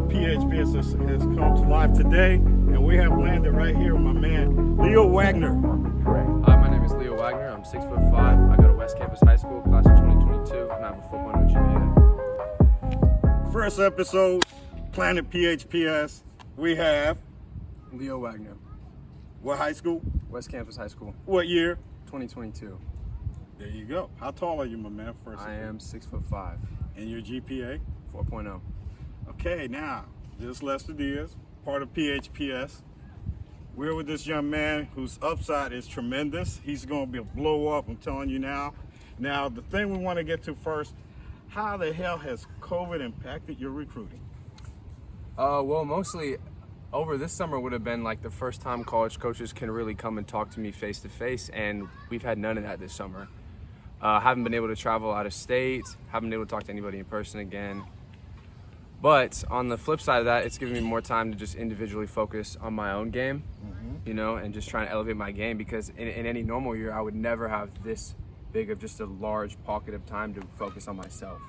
PHPS has come to life today, and we have landed right here with my man, Leo Wagner. Hi, my name is Leo Wagner. I'm 6'5". I go to West Campus High School, class of 2022, and I have a 4.0 GPA. First episode, Planet PHPS. We have Leo Wagner, what high school? West Campus High School, What year? 2022. There you go. How tall are you, my man? First, I am 6'5", and your GPA? 4.0. Okay, now, this is Lester Diaz, part of PHPS. We're with this young man whose upside is tremendous. He's going to be a blow up, I'm telling you now. Now, the thing we want to get to first, how the hell has COVID impacted your recruiting? Well, mostly over this summer would have been like the first time college coaches can really come and talk to me face to face, and we've had none of that this summer. Haven't been able to travel out of state, haven't been able to talk to anybody in person again. But on the flip side of that, it's given me more time to just individually focus on my own game, you know, and just trying to elevate my game, because in any normal year, I would never have this big of just a large pocket of time to focus on myself.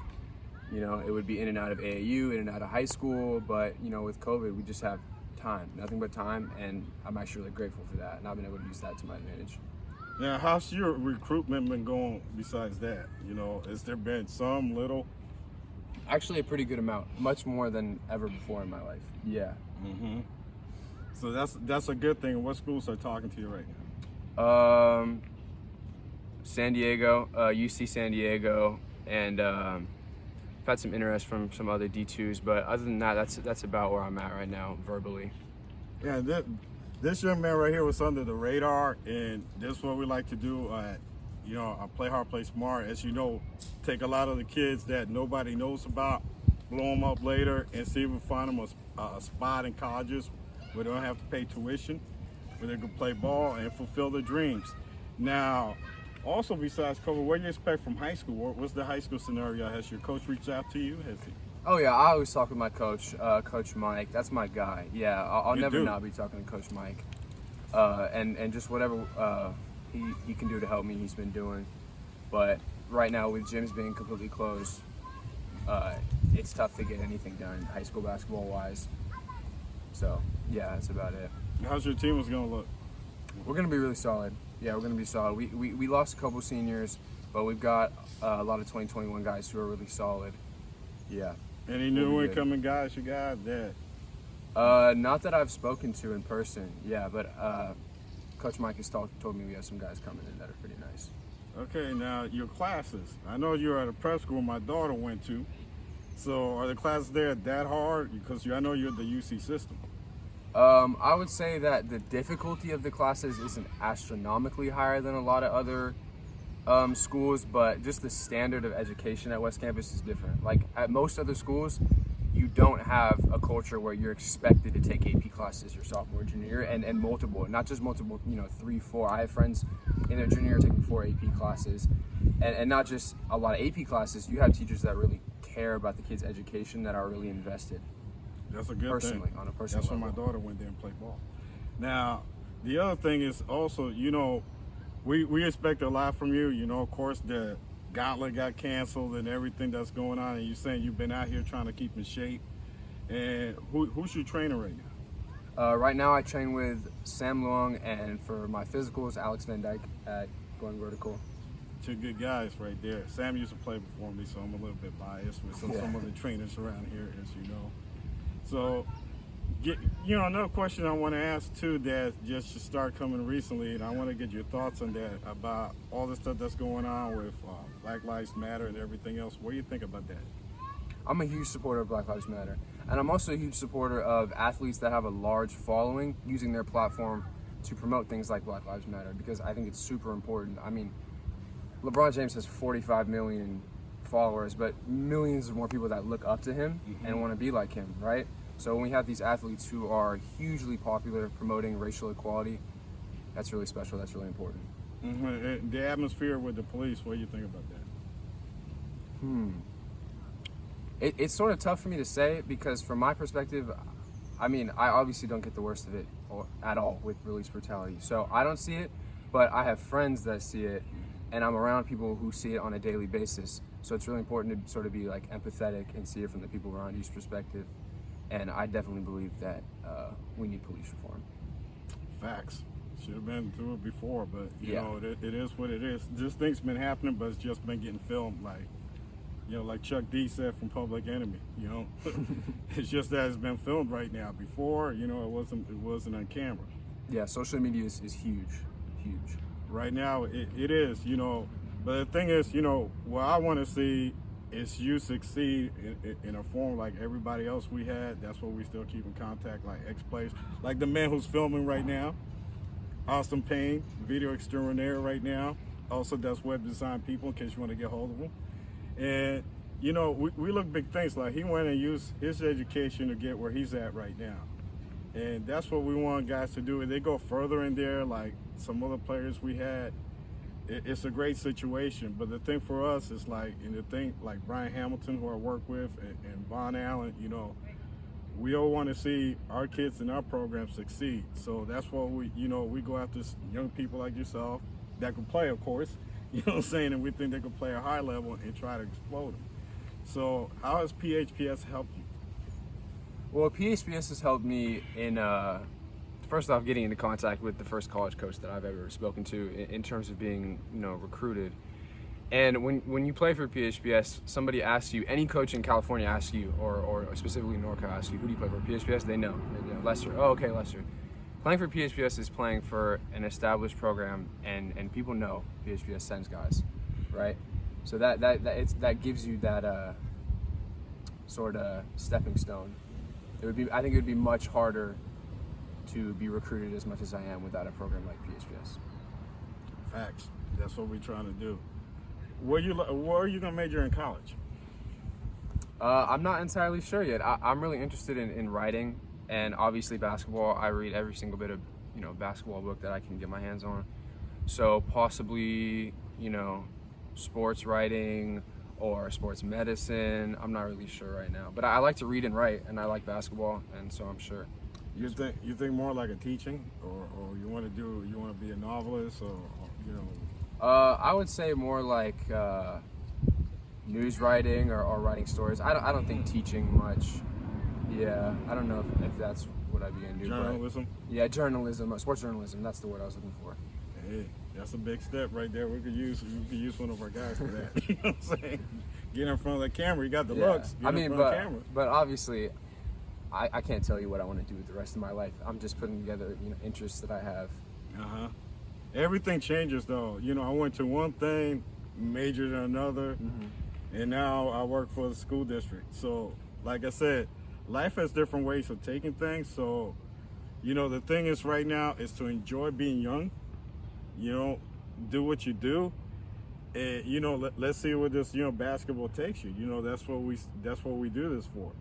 You know, it would be in and out of AAU, in and out of high school, but, you know, with COVID, we just have time, nothing but time, and I'm actually really grateful for that, and I've been able to use that to my advantage. Now, how's your recruitment been going besides that? You know, has there been some little? Actually, a pretty good amount, much more than ever before in my life. Yeah. So that's a good thing. What schools are talking to you right now? San Diego, UC San Diego, and I've had some interest from some other D2s, but other than that, that's about where I'm at right now, verbally. Yeah, this young man right here was under the radar, and this is what we like to do. You know, I play hard, play smart. As you know, take a lot of the kids that nobody knows about, blow them up later, and see if we find them a spot in colleges where they don't have to pay tuition, where they can play ball and fulfill their dreams. Now, also besides COVID, what do you expect from high school? What's the high school scenario? Has your coach reached out to you? Has he? Oh yeah, I always talk with my coach, Coach Mike. That's my guy. Yeah, I'll never do. not be talking to Coach Mike. And just whatever he can do to help me, he's been doing. But right now, with gyms being completely closed, it's tough to get anything done high school basketball wise. So yeah, that's about it. How's your team going to look? We're gonna be really solid. Yeah, we're gonna be solid. We lost a couple seniors, but we've got a lot of 2021 guys who are really solid. Yeah. Any new incoming guys you got that? Not that I've spoken to in person. Yeah, but Coach Mike has told me we have some guys coming in that are pretty nice. Okay, now your classes. I know you're at a prep school my daughter went to. So are the classes there that hard? Because I know you're the UC system. I would say that the difficulty of the classes isn't astronomically higher than a lot of other schools, but just the standard of education at West Campus is different. Like at most other schools, you don't have a culture where you're expected to take AP classes your sophomore, junior year, and multiple, not just multiple, you know, 3, 4. I have friends in their junior year taking 4 AP classes, and not just a lot of AP classes. You have teachers that really care about the kids' education, that are really invested. That's a good personally, thing. On a personal That's level. when my daughter went there and played ball. Now, the other thing is also, you know, we expect a lot from you. You know, of course, the gauntlet got canceled and everything that's going on, and you're saying you've been out here trying to keep in shape. And who's your trainer right now? Right now, I train with Sam Long, and for my physicals, Alex Van Dyke at Going Vertical. 2 good guys right there. Sam used to play before me, so I'm a little bit biased with some of the trainers around here, as you know. So, you know, another question I want to ask too that just started coming recently, and I want to get your thoughts on that, about all the stuff that's going on with Black Lives Matter and everything else. What do you think about that? I'm a huge supporter of Black Lives Matter, and I'm also a huge supporter of athletes that have a large following using their platform to promote things like Black Lives Matter, because I think it's super important. I mean, LeBron James has 45 million followers, but millions of more people that look up to him and want to be like him, right? So when we have these athletes who are hugely popular promoting racial equality, that's really special, that's really important. The atmosphere with the police, what do you think about that? It's sort of tough for me to say, because from my perspective, I mean, I obviously don't get the worst of it at all with police brutality. So I don't see it, but I have friends that see it, and I'm around people who see it on a daily basis. So it's really important to sort of be like empathetic and see it from the people around you's perspective. and I definitely believe that we need police reform. Facts. Should have been through it before, but you Yeah. know, it is what it is. This thing's been happening, but it's just been getting filmed, like Chuck D said from Public Enemy. It's just that it's been filmed right now. Before, it wasn't on camera. Yeah, social media is huge. Right now, it is. But the thing is, what I want to see is you succeed in a form like everybody else we had. That's what we still keep in contact, like ex-players, like the man who's filming right now. Austin Payne, video extraordinaire right now, also does web design people in case you want to get hold of him. And, we look big things, like he went and used his education to get where he's at right now. And that's what we want guys to do. And they go further in there, like some other players we had. It's a great situation. But the thing for us is like Brian Hamilton, who I work with, and Von Allen, we all want to see our kids in our program succeed. So that's what we go after young people like yourself that can play, of course, and we think they can play a high level and try to explode them. So how has PHPS helped you? Well, PHPS has helped me in, first off, getting into contact with the first college coach that I've ever spoken to in terms of being, recruited. And when you play for PHPS, somebody asks you, any coach in California asks you, or specifically NorCal asks you, who do you play for? PHPS? They know. Lester. Oh, okay, Lester. Playing for PHPS is playing for an established program, and people know PHPS sends guys, right? So that gives you that sort of stepping stone. I think it would be much harder to be recruited as much as I am without a program like PHPS. Facts. That's what we're trying to do. Where are you gonna major in college? I'm not entirely sure yet. I'm really interested in writing, and obviously basketball. I read every single bit of basketball book that I can get my hands on. So possibly sports writing or sports medicine. I'm not really sure right now, but I like to read and write, and I like basketball, and so I'm sure. You think more like a teaching, or you want to be a novelist, or I would say more like news writing or writing stories. I don't think teaching much. Yeah, I don't know if that's what I'd be into. Journalism? Yeah, journalism, sports journalism. That's the word I was looking for. Hey, that's a big step right there. We could use one of our guys for that. You know what I'm saying? Get in front of the camera. You got the looks. Get in front of the camera. But obviously, I can't tell you what I want to do with the rest of my life. I'm just putting together interests that I have. Everything changes though. I went to one thing, majored in another, and now I work for the school district. So, like I said, life has different ways of taking things. So, the thing is right now is to enjoy being young. Do what you do, and let's see where this basketball takes you. That's what we do this for.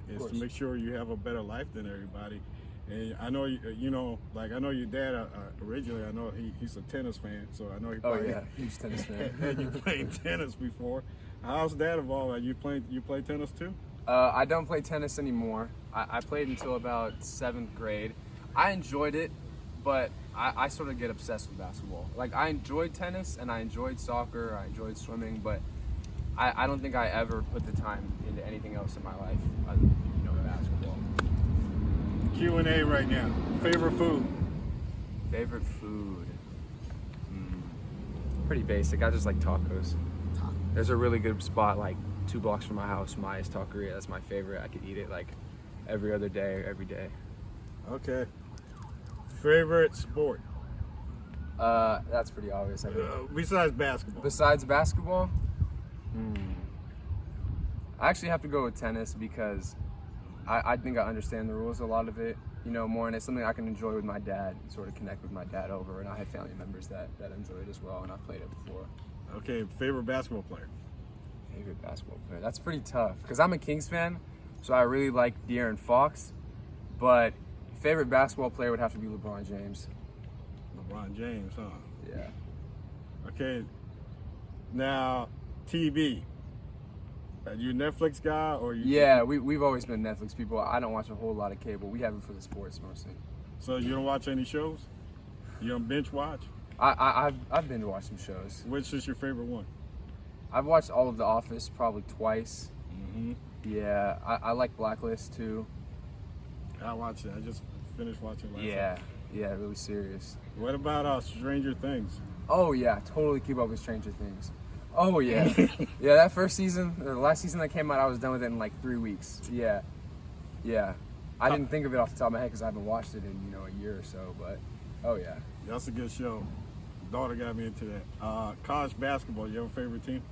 Is to make sure you have a better life than everybody. And I know I know your dad originally. I know he's a tennis fan, so I know he. Oh yeah, huge tennis fan. And you played tennis before. How's that evolved? You play tennis too? I don't play tennis anymore. I played until about 7th grade. I enjoyed it, but I sort of get obsessed with basketball. Like, I enjoyed tennis and I enjoyed soccer, I enjoyed swimming, but I don't think I ever put the time into anything else in my life other than basketball. Q&A right now. Favorite food? Favorite food? Pretty basic. I just like tacos. There's a really good spot like 2 blocks from my house, Maya's Taqueria. That's my favorite. I could eat it like every other day or every day. Okay. Favorite sport? That's pretty obvious, I think. Besides basketball? Besides basketball? I actually have to go with tennis because I think I understand the rules, a lot of it, more, and it's something I can enjoy with my dad, sort of connect with my dad over, and I have family members that enjoy it as well, and I've played it before. Okay, favorite basketball player? Favorite basketball player? That's pretty tough, because I'm a Kings fan, so I really like De'Aaron Fox, but favorite basketball player would have to be LeBron James. LeBron James, huh? Yeah. Okay, now, TV. Are you a Netflix guy or you? Yeah, we've always been Netflix people. I don't watch a whole lot of cable. We have it for the sports mostly. So you don't watch any shows? You don't binge watch? I've binge watched some shows. Which is your favorite one? I've watched all of The Office probably twice. Yeah, I like Blacklist too. I watched it. I just finished watching last Yeah, night. yeah, really serious. What about Stranger Things? Oh yeah, totally keep up with Stranger Things. Oh yeah, yeah. That first season, the last season that came out, I was done with it in like 3 weeks. Yeah, yeah. I didn't think of it off the top of my head because I haven't watched it in a year or so. But oh yeah. That's a good show. Daughter got me into that. College basketball. You have a favorite team?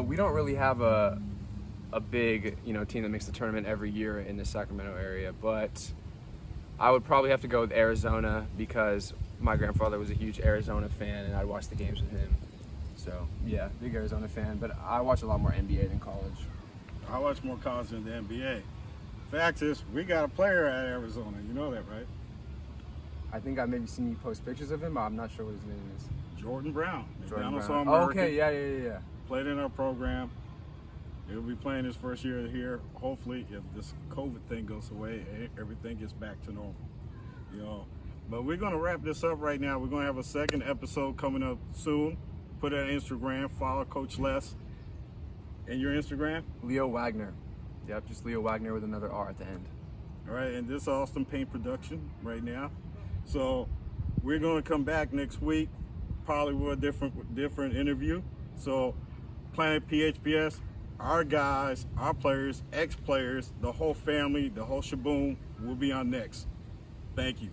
We don't really have a big team that makes the tournament every year in the Sacramento area, but I would probably have to go with Arizona because my grandfather was a huge Arizona fan and I'd watch the games with him. So yeah, big Arizona fan, but I watch a lot more NBA than college. I watch more college than the NBA. Fact is, we got a player at Arizona. You know that, right? I think I maybe seen you post pictures of him, but I'm not sure what his name is. Jordan Brown. Jordan Down Brown. All Oh, okay, yeah. Played in our program. He'll be playing his first year here. Hopefully, if this COVID thing goes away, everything gets back to normal. But we're gonna wrap this up right now. We're gonna have a second episode coming up soon. Put it on Instagram. Follow Coach Les. And your Instagram? Leo Wagner. Yep, just Leo Wagner with another R at the end. All right, and this is Austin Paint Production right now. So we're gonna come back next week, probably with a different interview. So Planet PHPS, our guys, our players, ex-players, the whole family, the whole shaboom will be on next. Thank you.